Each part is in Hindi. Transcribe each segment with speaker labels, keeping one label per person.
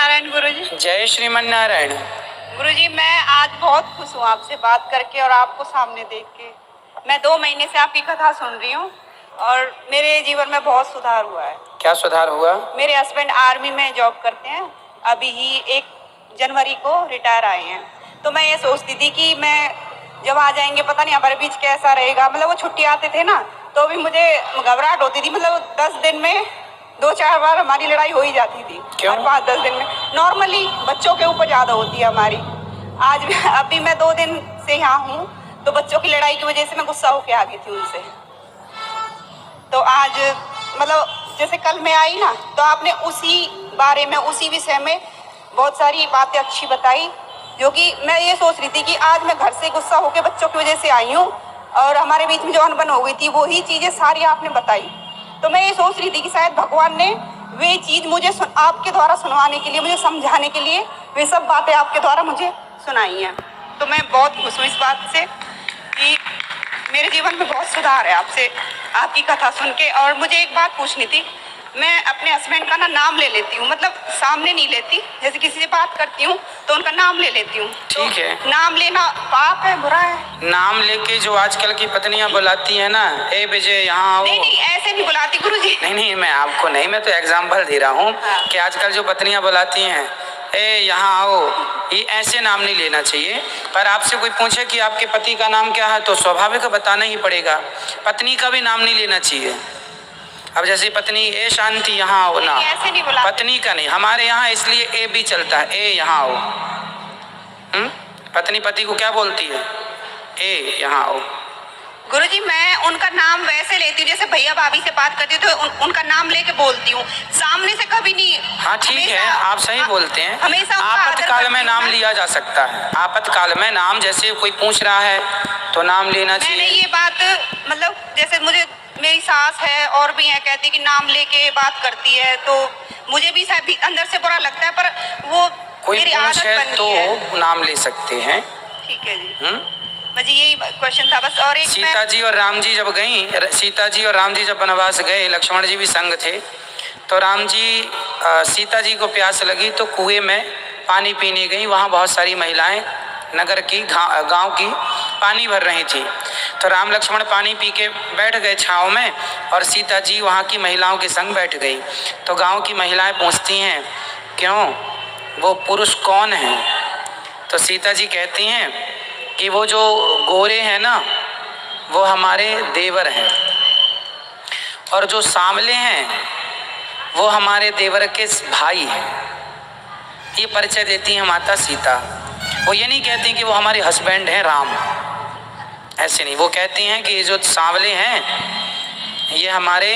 Speaker 1: नारायण गुरुजी।
Speaker 2: जय श्रीमन नारायण।
Speaker 1: गुरुजी मैं आज बहुत खुश हूँ आपसे बात करके और आपको सामने देख के। मैं 2 महीने से आपकी कथा सुन रही हूँ और मेरे जीवन में बहुत सुधार हुआ है।
Speaker 2: क्या सुधार हुआ?
Speaker 1: मेरे हस्बैंड आर्मी में जॉब करते हैं, अभी ही 1 जनवरी को रिटायर आए हैं। तो मैं ये सोचती थी कि मैं जब आ जाएंगे पता नहीं हमारे बीच कैसा रहेगा। मतलब वो छुट्टी आते थे ना तो भी मुझे घबराहट होती थी। मतलब 10 दिन में 2-4 बार हमारी लड़ाई हो ही जाती थी।
Speaker 2: क्यों?
Speaker 1: 5-10 दिन में नॉर्मली बच्चों के ऊपर ज्यादा होती है हमारी। आज भी अभी मैं 2 दिन से यहाँ हूँ तो बच्चों की लड़ाई की वजह से मैं गुस्सा होके आ गई थी उनसे। तो आज मतलब जैसे कल मैं आई ना तो आपने उसी बारे में उसी विषय में बहुत सारी बातें अच्छी बताई, जो कि मैं ये सोच रही थी कि आज मैं घर से गुस्सा होके बच्चों की वजह से आई हूँ और हमारे बीच में जो अनबन हो गई थी वही चीजें सारी आपने बताई। तो मैं ये सोच रही थी कि शायद भगवान ने वे चीज मुझे आपके द्वारा सुनवाने के लिए, मुझे समझाने के लिए वे सब बातें आपके द्वारा मुझे सुनाई हैं। तो मैं बहुत खुश हूँ इस बात से कि मेरे जीवन में बहुत सुधार है आपसे आपकी कथा सुन के। और मुझे एक बात पूछनी थी, मैं अपने हस्बैंड का नाम ले लेती हूँ, मतलब सामने नहीं लेती। जैसे किसी से बात करती हूँ तो उनका नाम ले लेती हूँ।
Speaker 2: ठीक है।
Speaker 1: तो नाम लेना पाप है, बुरा है?
Speaker 2: नाम लेके जो आजकल की पत्नियां बुलाती है ना, ए विजय यहाँ आओ।
Speaker 1: नहीं ऐसे नहीं बुलाती गुरुजी।
Speaker 2: नहीं मैं आपको नहीं, मैं तो एग्जाम्पल दे रहा हूँ कि आजकल जो पत्नियां बुलाती हैं ए यहाँ आओ, ये ऐसे नाम नहीं लेना चाहिए। पर आपसे कोई पूछे कि आपके पति का नाम क्या है तो स्वाभाविक बताना ही पड़ेगा। पत्नी का भी नाम नहीं लेना चाहिए। अब जैसे पत्नी ए शांति यहाँ आओ ना,
Speaker 1: ऐसे नहीं बुलाते।
Speaker 2: पत्नी का नहीं, हमारे यहाँ इसलिए ए भी चलता है, ए यहाँ आओ। पत्नी पति को क्या बोलती है? ए यहाँ आओ।
Speaker 1: गुरुजी मैं उनका नाम वैसे लेती हूँ जैसे भैया भाभी से बात करती हूँ तो उनका नाम लेके बोलती हूँ, सामने से कभी नहीं।
Speaker 2: हाँ ठीक है, आप सही बोलते हैं।
Speaker 1: हमेशा
Speaker 2: आपातकाल में नाम लिया जा सकता है। आपातकाल में नाम, जैसे कोई पूछ रहा है तो नाम लेना चाहिए।
Speaker 1: मैंने ये बात मतलब जैसे मुझे मेरी सास है और भी है कहती कि नाम लेके बात करती है तो मुझे भी शायद अंदर से बुरा लगता है, पर वो
Speaker 2: कोई
Speaker 1: मेरी आदत बन गई है
Speaker 2: तो नाम ले सकते हैं।
Speaker 1: ठीक है जी। मुझे यही क्वेश्चन था बस। और एक
Speaker 2: सीता जी और राम जी जब गई, सीता जी और राम जी जब वनवास गए, लक्ष्मण जी भी संग थे, तो राम जी सीता जी को प्यास लगी तो कुएं में पानी पीने गई। वहाँ बहुत सारी महिलाएं नगर की गांव की पानी भर रही थी। तो राम लक्ष्मण पानी पी के बैठ गए छाँव में और सीता जी वहाँ की महिलाओं के संग बैठ गई। तो गांव की महिलाएं पूछती हैं क्यों, वो पुरुष कौन है? तो सीता जी कहती हैं कि वो जो गोरे हैं ना वो हमारे देवर हैं और जो सांवले हैं वो हमारे देवर के भाई हैं। ये परिचय देती हैं माता सीता। वो ये नहीं कहती कि वो हमारे हस्बैंड हैं राम, ऐसे नहीं। वो कहती हैं कि ये जो सांवले हैं ये हमारे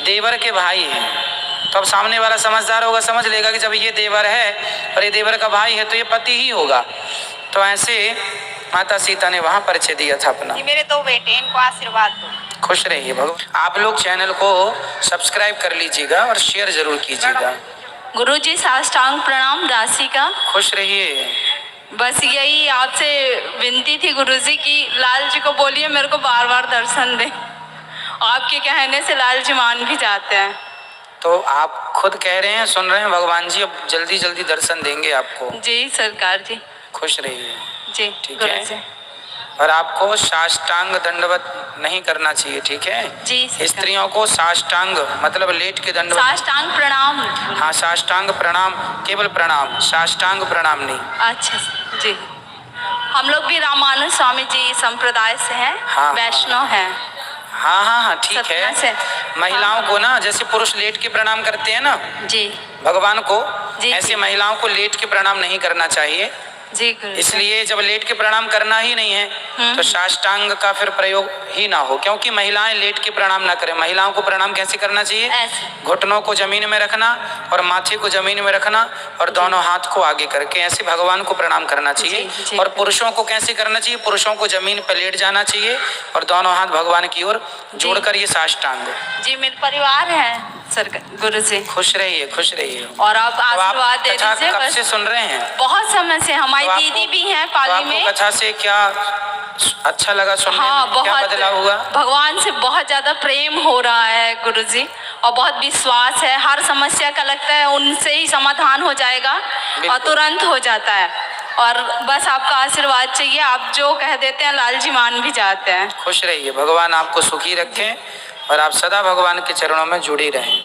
Speaker 2: देवर के भाई हैं। तो अब सामने वाला समझदार होगा, समझ लेगा कि जब ये देवर है और ये देवर का भाई है तो ये पति ही होगा। तो ऐसे माता सीता ने वहाँ परिचय दिया था अपना।
Speaker 1: मेरे 2 बेटे, इनको आशीर्वाद दो।
Speaker 2: खुश रहिए भगवान। आप लोग चैनल को सब्सक्राइब कर लीजिएगा और शेयर जरूर कीजिएगा।
Speaker 3: गुरुजी साष्टांग प्रणाम दासी का।
Speaker 2: खुश रहिए।
Speaker 3: बस यही आपसे विनती थी गुरुजी की लाल जी को बोलिए मेरे को बार बार दर्शन दे। आपके कहने से लाल जी मान भी जाते हैं।
Speaker 2: तो आप खुद कह रहे हैं, सुन रहे हैं, भगवान जी अब जल्दी जल्दी दर्शन देंगे आपको।
Speaker 3: जी सरकार जी।
Speaker 2: खुश रहिए
Speaker 3: जी।
Speaker 2: ठीक है। और आपको साष्टांग दंडवत नहीं करना चाहिए, ठीक है
Speaker 3: जी।
Speaker 2: स्त्रियों को साष्टांग मतलब लेट के दंडवत।
Speaker 3: साष्टांग प्रणाम।
Speaker 2: हाँ साष्टांग प्रणाम, केवल प्रणाम, साष्टांग प्रणाम नहीं।
Speaker 3: अच्छा जी। हम लोग भी रामानुज स्वामी जी संप्रदाय से हैं।
Speaker 2: हाँ,
Speaker 3: वैष्णव हैं।
Speaker 2: हाँ ठीक है। महिलाओं को ना जैसे पुरुष लेट के प्रणाम करते हैं ना
Speaker 3: जी
Speaker 2: भगवान को,
Speaker 3: जी,
Speaker 2: ऐसे
Speaker 3: जी।
Speaker 2: महिलाओं को लेट के प्रणाम नहीं करना चाहिए
Speaker 3: जी।
Speaker 2: इसलिए जब लेट के प्रणाम करना ही नहीं है तो साष्टांग का फिर प्रयोग ही ना हो, क्योंकि महिलाएं लेट के प्रणाम ना करें। महिलाओं को प्रणाम कैसे करना चाहिए? घुटनों को जमीन में रखना और माथे को जमीन में रखना और दोनों हाथ को आगे करके ऐसे भगवान को प्रणाम करना चाहिए। और पुरुषों को कैसे करना चाहिए? पुरुषों को जमीन पर लेट जाना चाहिए और दोनों हाथ भगवान की ओर जोड़कर ये साष्टांग।
Speaker 3: जी मेरे परिवार है सरकार गुरु जी।
Speaker 2: खुश रहिए खुश रहिए।
Speaker 3: और आप आशीर्वाद दे दीजिए।
Speaker 2: कब से सुन रहे हैं?
Speaker 3: बहुत समय से। हमारी दीदी भी हैं पाली में।
Speaker 2: कथा से क्या अच्छा लगा सुनने में?
Speaker 3: हाँ,
Speaker 2: क्या बदलाव हुआ?
Speaker 3: भगवान से बहुत ज्यादा प्रेम हो रहा है गुरुजी। और बहुत विश्वास है, हर समस्या का लगता है उनसे ही समाधान हो जाएगा और तुरंत हो जाता है। और बस आपका आशीर्वाद चाहिए, आप जो कह देते हैं लाल जी मान भी जाते हैं।
Speaker 2: खुश रहिए, भगवान आपको सुखी रखें और आप सदा भगवान के चरणों में जुड़ी रहें।